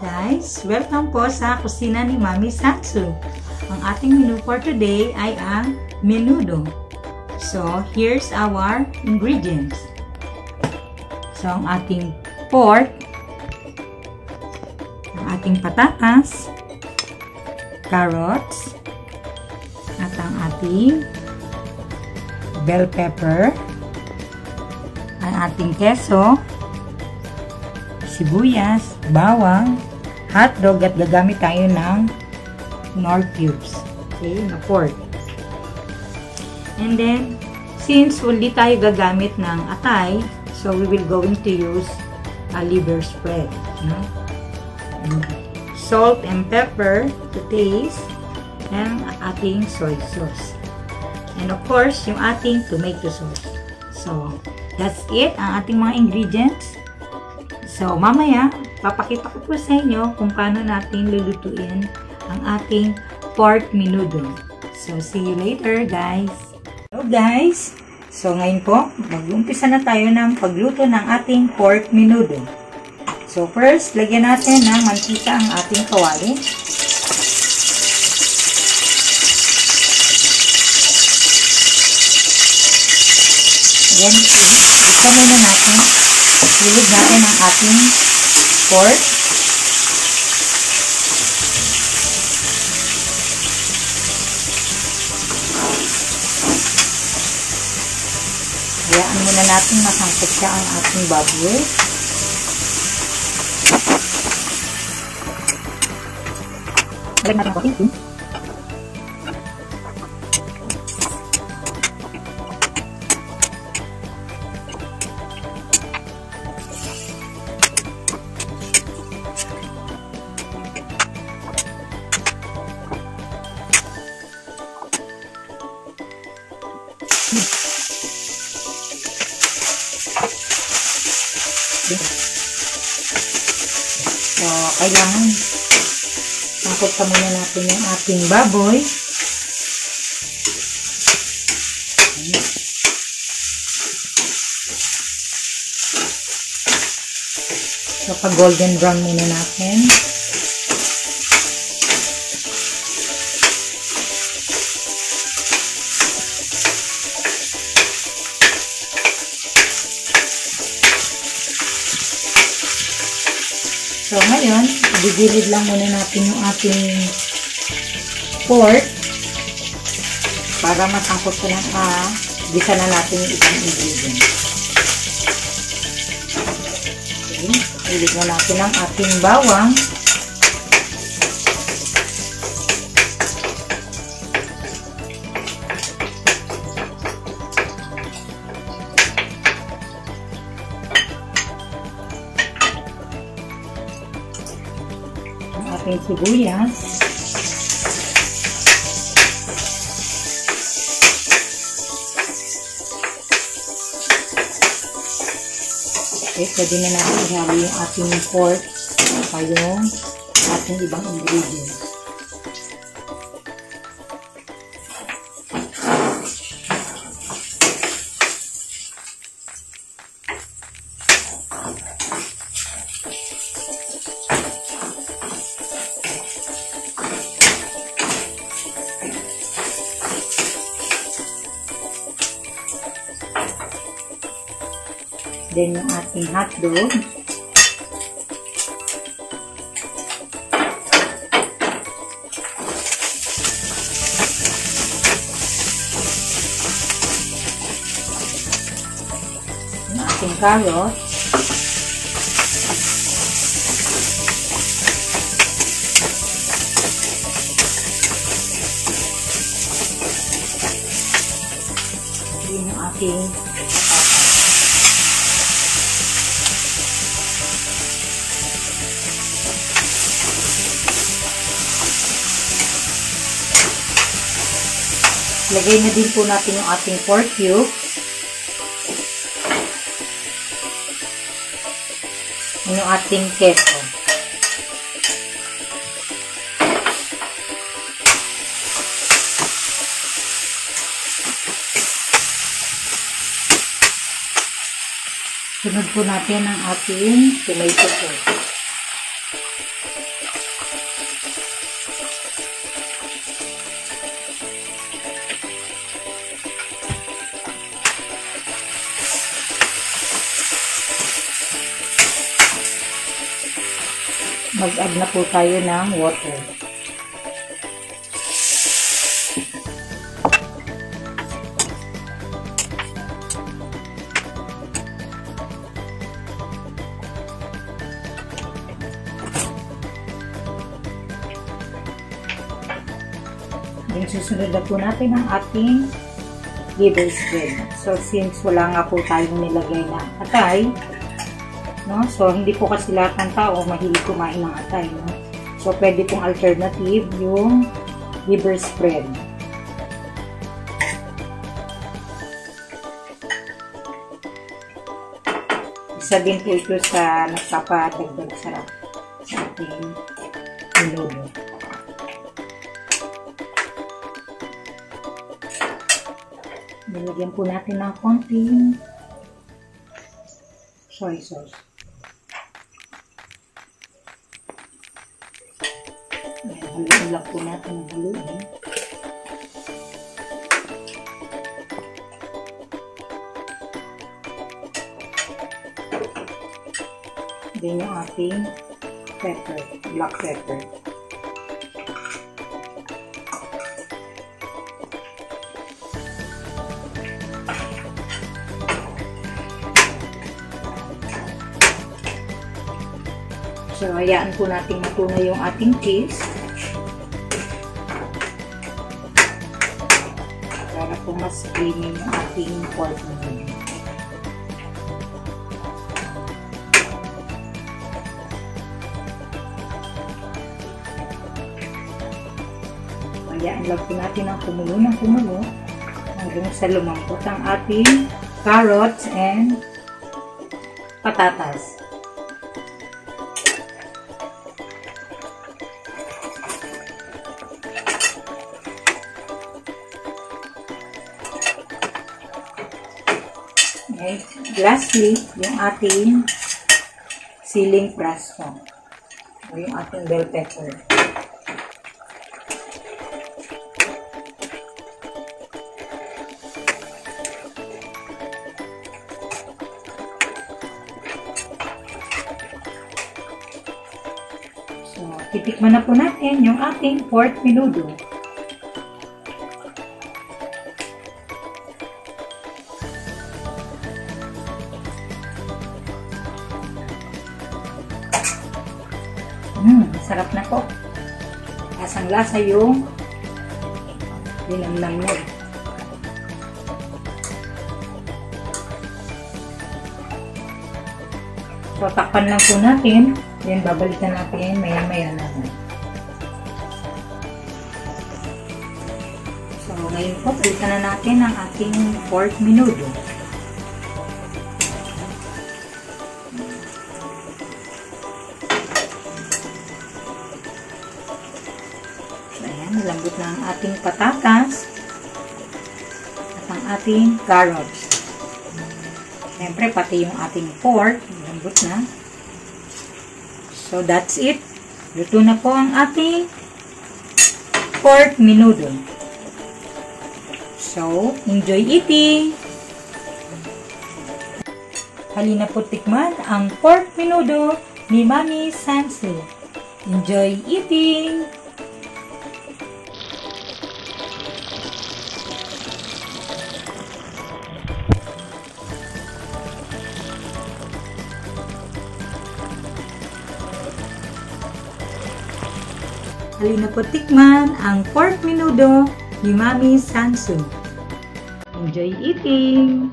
Guys, welcome po sa kusina ni Mami Sansu. Ang ating menu for today ay ang menudo. So, here's our ingredients. So, ang ating pork, ang ating patatas, carrots, at ang ating bell pepper, ang ating keso, sibuyas, bawang, hotdog at gagamit tayo ng Knorr cubes. Okay, na pork. And then, since hindi tayo gagamit ng atay, so we will going to use a liver spread. No? And salt and pepper to taste, and ating soy sauce. And of course, yung ating tomato sauce. So, that's it, ang ating mga ingredients. So, mamaya, papakita ko po sa inyo kung paano natin lulutuin ang ating pork menudo. So, see you later, guys. Hello, guys. So, ngayon po, mag-umpisa na tayo ng pagluto ng ating pork menudo. So, first, lagyan natin ng mantika ang ating kawali. Then, isa muna natin. Ilog natin ang ating pork. Hayaan muna natin masangkot siya ang ating baboy. Lagyan natin ang konti. So, kailangan sangkot pa muna natin yung ating baboy. So, pag golden brown muna natin. So, ngayon, gigilid lang muna natin yung ating pork para masangkot ko ng gisa na natin yung ibang ingredients. Okay, gilid na natin ang ating bawang. Ating sibuyas. Okay, pwede na natin ihalo yung ating pork at yung ating ibang ingredients. Then, yung ating hotdog. Yung ating carrot. Yung ating lagay na din po natin yung ating pork cube. Yung ating keso. Sunod po natin ang ating tomato sauce. mag-add na po tayo ng water. Then susunod na po natin ang ating liver spread. So since wala nga po tayong nilagay na atay, no? So hindi po kasi lahat ng tao mahilig kumain ng atay, no? So pwede pong alternative yung liver spread. Isa din po ito sa nagpapadagdag sarap sa ating menudo. Nilagyan po natin ng konting soy sauce. Haluin lang po natin ang haluin. Then yung ating pepper, black pepper. So, hayaan po natin matunaw yung ating cheese. Para po mas creamy yung ating pork menudo. Hayaan lang po natin ang kumulo ng kumulo hanggang sa lumambot ang ating carrots and patatas. Okay. Lastly, yung ating siling praso o yung ating bell pepper. So, titikman na po natin yung ating pork menudo. Sarap na po. Lasang-lasa yung linamnam niya. So, takpan lang po natin. Then, babalikan natin maya-maya naman. So, ngayon po, balikan na natin ang ating pork menudo. Malambot na ang ating patatas at ang ating carrots. Siyempre, pati yung ating pork, malambot na. So, that's it. Luto na po ang ating pork menudo. So, enjoy eating! Halina po tikman ang pork menudo ni Mami Sansu. Enjoy eating! Halina po tikman ang pork menudo ni Mami Sansu. Enjoy eating!